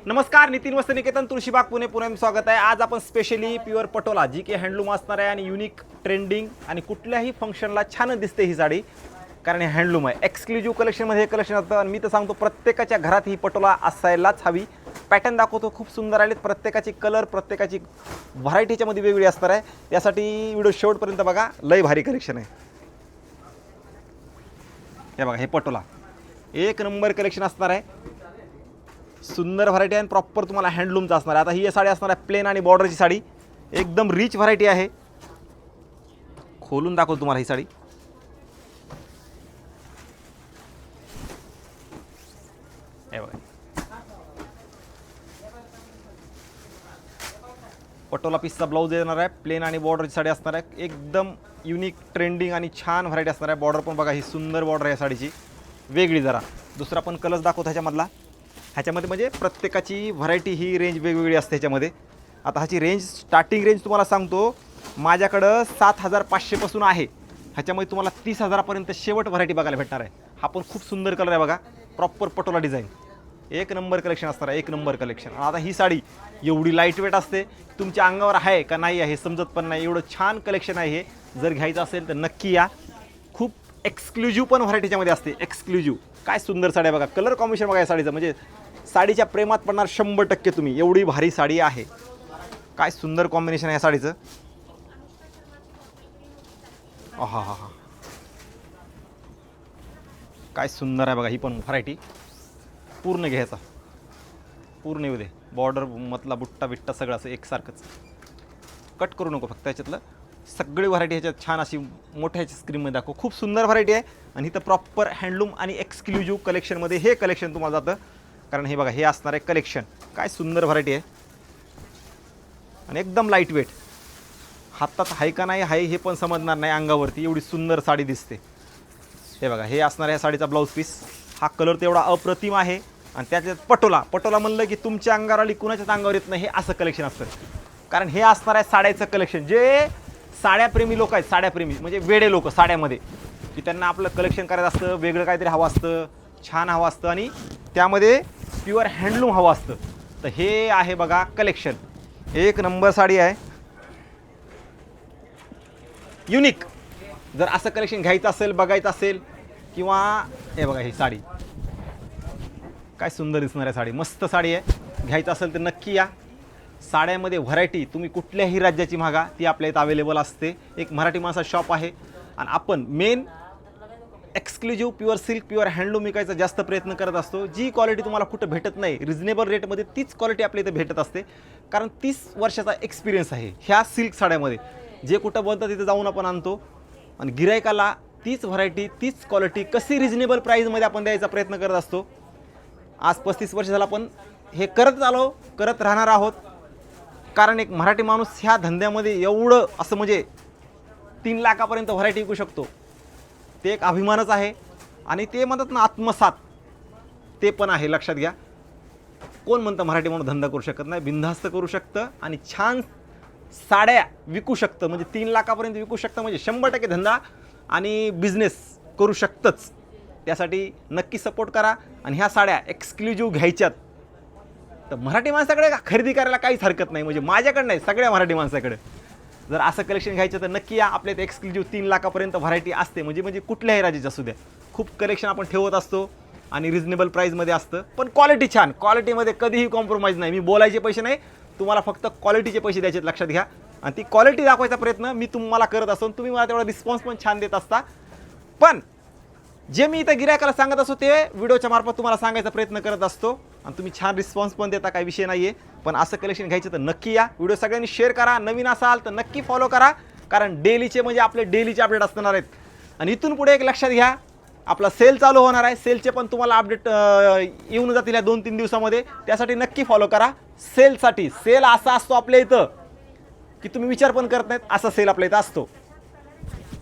नमस्कार, नितीन वस्त्र निकेतन, तुळशीबाग, पुणे. पुण्यात स्वागत आहे. आज आपण स्पेशली प्युअर पटोला जी की हँडलूम असणार आहे आणि युनिक, ट्रेंडिंग आणि कुठल्याही फंक्शनला छान दिसते ही साडी, कारण हे हँडलूम आहे. एक्सक्लुझिव्ह कलेक्शनमध्ये हे कलेक्शन असतं आणि मी तर सांगतो प्रत्येकाच्या घरात ही पटोला असायलाच हवी. पॅटर्न दाखवतो, खूप सुंदर आलेत. प्रत्येकाची कलर, प्रत्येकाची व्हरायटीच्यामध्ये वेगळी असणार आहे. त्यासाठी व्हिडिओ शेवटपर्यंत बघा, लय भारी कलेक्शन आहे. हे बघा, हे पटोला एक नंबर कलेक्शन असणार आहे. सुंदर व्हरायटी आहे आणि प्रॉपर तुम्हाला हँडलूमचा असणार आहे. आता ही साडी असणार आहे प्लेन आणि बॉर्डरची साडी, एकदम रिच व्हरायटी आहे. खोलून दाखवतो तुम्हाला ही साडी. हे बघा, पटोला पीसचा ब्लाऊज येणार आहे. प्लेन आणि बॉर्डरची साडी असणार आहे. एकदम युनिक, ट्रेंडिंग आणि छान व्हरायटी असणार आहे. बॉर्डर पण बघा, ही सुंदर बॉर्डर आहे साडीची, वेगळी जरा. दुसरा पण कलर्स दाखवतो ह्याच्यामधला. ह्याच्यामध्ये म्हणजे प्रत्येकाची व्हरायटी ही रेंज वेगवेगळी असते ह्याच्यामध्ये. आता ह्याची रेंज, स्टार्टिंग रेंज तुम्हाला सांगतो, माझ्याकडं 7,500 आहे. ह्याच्यामध्ये तुम्हाला 30,000पर्यंत शेवट व्हरायटी बघायला भेटणार आहे. हा पण खूप सुंदर कलर आहे बघा, प्रॉपर पटोला डिझाईन. एक नंबर कलेक्शन असणार आहे, एक नंबर कलेक्शन. आता ही साडी एवढी लाईट वेट असते, तुमच्या अंगावर आहे का नाही आहे समजत पण नाही, एवढं छान कलेक्शन आहे हे. जर घ्यायचं असेल तर नक्की या. खूप एक्सक्लुझिव्ह पण व्हरायटीच्यामध्ये असते, एक्सक्लुझिव्ह. काय सुंदर साडी आहे बघा, कलर कॉम्बिनेशन बघा या साडीचं, म्हणजे साडीच्या प्रेमात पडणार 100% तुम्ही. एवढी भारी साडी आहे. काय सुंदर कॉम्बिनेशन आहे या साडीचं. हा हा हा, काय सुंदर आहे बघा. ही पण व्हरायटी पूर्ण घ्यायचा, पूर्ण येऊ दे. बॉर्डर मतला बुट्टा बिट्टा सगळं असं एकसारखंच. कट करू नको फक्त. याच्यातलं सगळी व्हरायटी ह्याच्यात छान अशी मोठ्या स्क्रीनमध्ये दाखव. खूप सुंदर व्हरायटी आहे आणि इथं प्रॉपर हँडलूम आणि एक्सक्लुझिव्ह कलेक्शनमध्ये हे कलेक्शन तुम्हाला जातं. कारण हे बघा, हे असणार आहे कलेक्शन. काय सुंदर व्हरायटी आहे आणि एकदम लाईट वेट. हातात आहे का नाही आहे हे पण समजणार नाही अंगावरती, एवढी सुंदर साडी दिसते. हे बघा, हे असणार आहे या साडीचा ब्लाऊज पीस. हा कलर तेवढा अप्रतिम आहे आणि त्याच्यात पटोला म्हणलं की तुमच्या अंगावर आली, कुणाच्याच अंगावर येत नाही, हे असं कलेक्शन असतं. कारण हे असणार आहे साड्याचं कलेक्शन. जे साड्याप्रेमी लोक आहेत, साड्याप्रेमी म्हणजे वेडे लोक साड्यामध्ये, की त्यांना आपलं कलेक्शन करायचं असतं, वेगळं काहीतरी हवं असतं, छान हवं असतं आणि त्यामध्ये प्युअर हँडलूम हवं असतं. तर हे आहे बघा कलेक्शन. एक नंबर साडी आहे, युनिक. जर असं कलेक्शन घ्यायचं असेल, बघायचं असेल, किंवा हे बघा ही साडी काय सुंदर दिसणार आहे साडी. मस्त साडी आहे. घ्यायचं असेल तर नक्की या. साड्यामध्ये व्हरायटी तुम्ही कुठल्याही राज्याची मागा, ती आपल्या इथं अवेलेबल असते. एक मराठी माणसा शॉप आहे आणि आपण main exclusive pure silk, pure handloom विकायचा जास्त प्रयत्न करत असतो. जी क्वालिटी तुम्हाला कुठं भेटत नाही रिजनेबल रेटमध्ये, तीच क्वालिटी आपल्या इथं भेटत असते. कारण 30 वर्षाचा एक्सपिरियन्स आहे ह्या सिल्क साड्यामध्ये. जे कुठं बोलतं तिथं जाऊन आपण आणतो आणि गिरायकाला तीच व्हरायटी, तीच क्वालिटी कशी रिजनेबल प्राईजमध्ये आपण द्यायचा प्रयत्न करत असतो. आज 35 वर्ष झाला आपण हे करत आलो, करत राहणार आहोत. कारण एक मराठी माणूस ह्या धंद्यामध्ये एवढं असं म्हणजे 3 लाखापर्यंत व्हरायटी विकू शकतो, ते एक अभिमानच आहे. आणि ते म्हणतात ना आत्मसात, ते पण आहे, लक्षात घ्या. कोण म्हणतं मराठी माणूस धंदा करू शकत नाही? बिनधास्त करू शकतं आणि छान साड्या विकू शकतं. म्हणजे 3 लाखापर्यंत विकू शकतं, म्हणजे 100% धंदा आणि बिझनेस करू शकतंच. त्यासाठी नक्की सपोर्ट करा. आणि ह्या साड्या एक्सक्लुझिव्ह घ्यायच्यात तर मराठी माणसाकडे खरेदी करायला काहीच हरकत नाही. म्हणजे माझ्याकडे नाही, सगळ्या मराठी माणसाकडे. जर असं कलेक्शन घ्यायचं तर नक्की या. आपल्या इथे एक्सक्लुझिव्ह 3 लाखापर्यंत व्हरायटी असते. म्हणजे कुठल्याही राज्याची असू द्या, खूप कलेक्शन आपण ठेवत असतो आणि रिजनेबल प्राईजमध्ये असतं. पण क्वालिटी छान, क्वालिटीमध्ये कधीही कॉम्प्रोमाइज नाही. मी बोलायचे पैसे नाही, तुम्हाला फक्त क्वालिटीचे पैसे द्यायचे, लक्षात घ्या. आणि ती क्वालिटी दाखवायचा प्रयत्न मी तुम्हाला करत असतो. तुम्ही मला तेवढा रिस्पॉन्स पण छान देत असता. पण जे मी इथं गिरायकाला सांगत असतो ते व्हिडिओच्या मार्फत तुम्हाला सांगायचा प्रयत्न करत असतो आणि तुम्ही छान रिस्पॉन्स पण देता, काही विषय नाही आहे. पण असं कलेक्शन घ्यायचं तर नक्की या. व्हिडिओ सगळ्यांनी शेअर करा. नवीन असाल तर नक्की फॉलो करा, कारण डेलीचे म्हणजे आपले डेलीचे अपडेट असणार आहेत. आणि इथून पुढे एक लक्षात घ्या, आपला सेल चालू होणार आहे. सेलचे पण तुम्हाला अपडेट येऊन जातील या 2-3 दिवसामध्ये. त्यासाठी नक्की फॉलो करा. सेलसाठी सेल असा असतो आपल्या इथं की तुम्ही विचार पण करत नाहीत, असा सेल आपल्या इथं असतो.